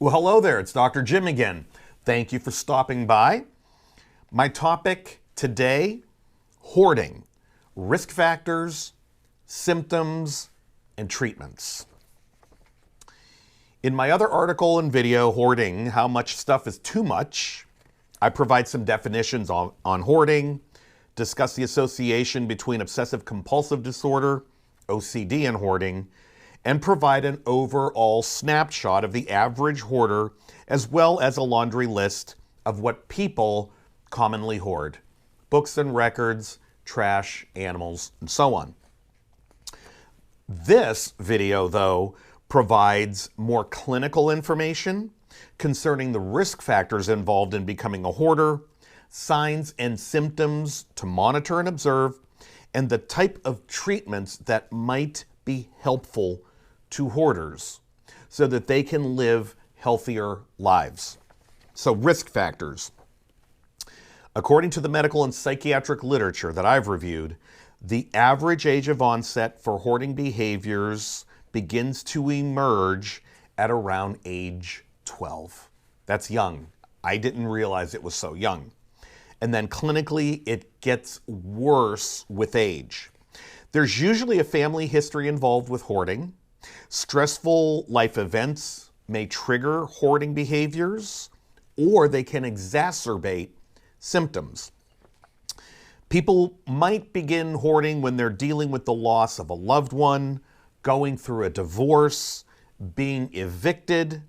Well, hello there. It's Dr. Jim again. Thank you for stopping by. My topic today, hoarding, risk factors, symptoms, and treatments. In my other article and video, Hoarding, How Much Stuff is Too Much, I provide some definitions on hoarding, discuss the association between obsessive-compulsive disorder, OCD, and hoarding, and provide an overall snapshot of the average hoarder, as well as a laundry list of what people commonly hoard: books and records, trash, animals, and so on. This video, though, provides more clinical information concerning the risk factors involved in becoming a hoarder, signs and symptoms to monitor and observe, and the type of treatments that might be helpful to hoarders so that they can live healthier lives. So, risk factors. According to the medical and psychiatric literature that I've reviewed, the average age of onset for hoarding behaviors begins to emerge at around age 12. That's young. I didn't realize it was so young. And then clinically, it gets worse with age. There's usually a family history involved with hoarding. Stressful life events may trigger hoarding behaviors, or they can exacerbate symptoms. People might begin hoarding when they're dealing with the loss of a loved one, going through a divorce, being evicted,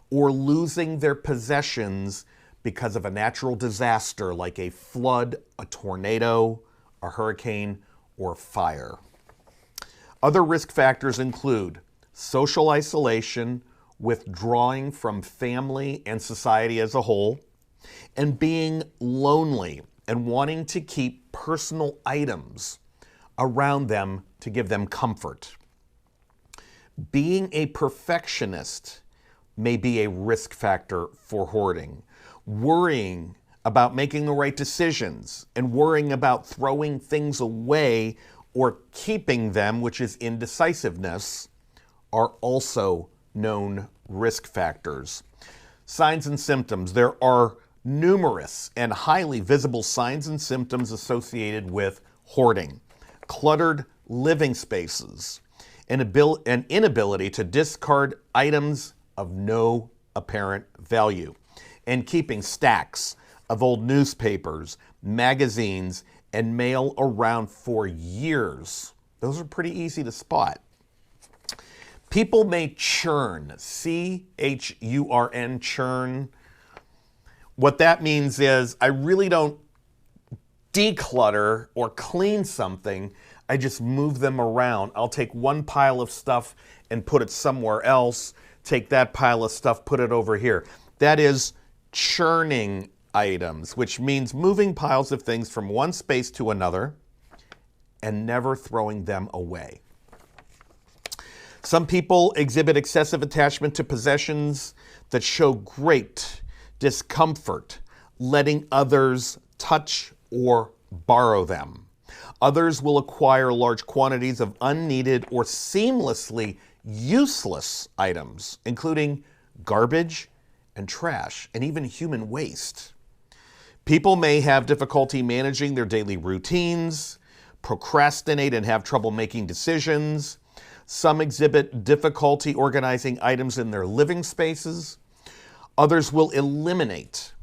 or losing their possessions because of a natural disaster like a flood, a tornado, a hurricane, or fire. Other risk factors include social isolation, withdrawing from family and society as a whole, and being lonely and wanting to keep personal items around them to give them comfort. Being a perfectionist may be a risk factor for hoarding. Worrying about making the right decisions and worrying about throwing things away or keeping them, which is indecisiveness, are also known risk factors. Signs and symptoms. There are numerous and highly visible signs and symptoms associated with hoarding. Cluttered living spaces, an inability to discard items of no apparent value, and keeping stacks of old newspapers, magazines, and mail around for years. Those are pretty easy to spot. People may churn, C-H-U-R-N, churn. What that means is I really don't declutter or clean something. I just move them around. I'll take one pile of stuff and put it somewhere else, take that pile of stuff, put it over here. That is churning items, which means moving piles of things from one space to another and never throwing them away. Some people exhibit excessive attachment to possessions that show great discomfort letting others touch or borrow them. Others will acquire large quantities of unneeded or seamlessly useless items, including garbage and trash, and even human waste. People may have difficulty managing their daily routines, procrastinate and have trouble making decisions. Some exhibit difficulty organizing items in their living spaces. Others will eliminate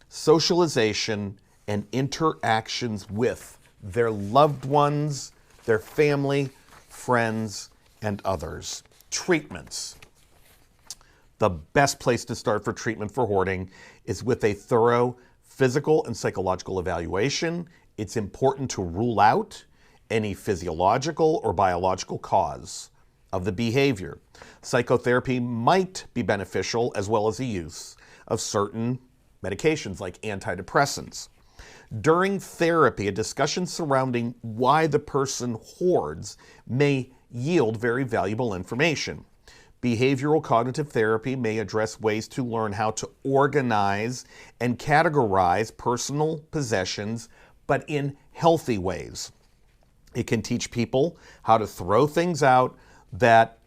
socialization and interactions with their loved ones, their family, friends, and others. Treatments. The best place to start for treatment for hoarding is with a thorough physical and psychological evaluation. It's important to rule out any physiological or biological cause of the behavior. Psychotherapy might be beneficial, as well as the use of certain medications like antidepressants. During therapy, a discussion surrounding why the person hoards may yield very valuable information. Behavioral cognitive therapy may address ways to learn how to organize and categorize personal possessions, but in healthy ways. It can teach people how to throw things out that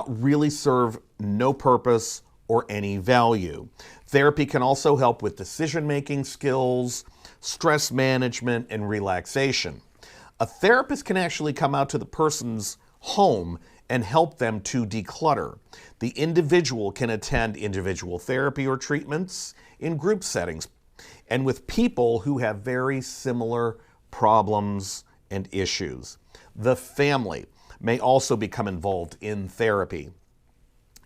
really serve no purpose or any value. Therapy can also help with decision-making skills, stress management, and relaxation. A therapist can actually come out to the person's home and help them to declutter. The individual can attend individual therapy or treatments in group settings and with people who have very similar problems and issues. The family may also become involved in therapy.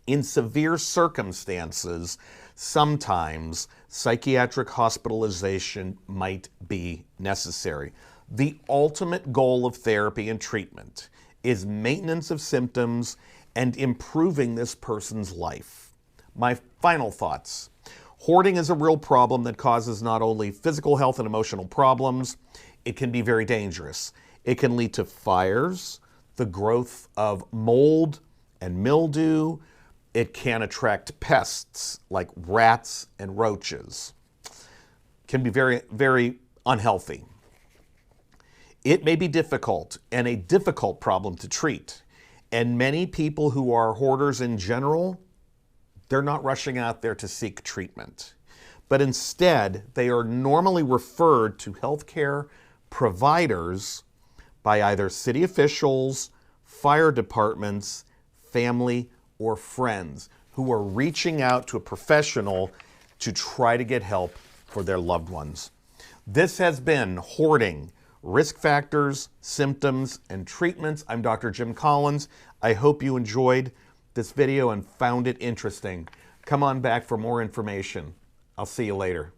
In severe circumstances, sometimes psychiatric hospitalization might be necessary. The ultimate goal of therapy and treatment is maintenance of symptoms and improving this person's life. My final thoughts. Hoarding is a real problem that causes not only physical health and emotional problems, it can be very dangerous. It can lead to fires, the growth of mold and mildew. It can attract pests like rats and roaches. It can be very, very unhealthy. It may be difficult and a difficult problem to treat. And many people who are hoarders in general, they're not rushing out there to seek treatment. But instead, they are normally referred to healthcare providers by either city officials, fire departments, family, or friends who are reaching out to a professional to try to get help for their loved ones. This has been Hoarding: Risk Factors, Symptoms, and Treatments. I'm Dr. Jim Collins. I hope you enjoyed this video and found it interesting. Come on back for more information. I'll see you later.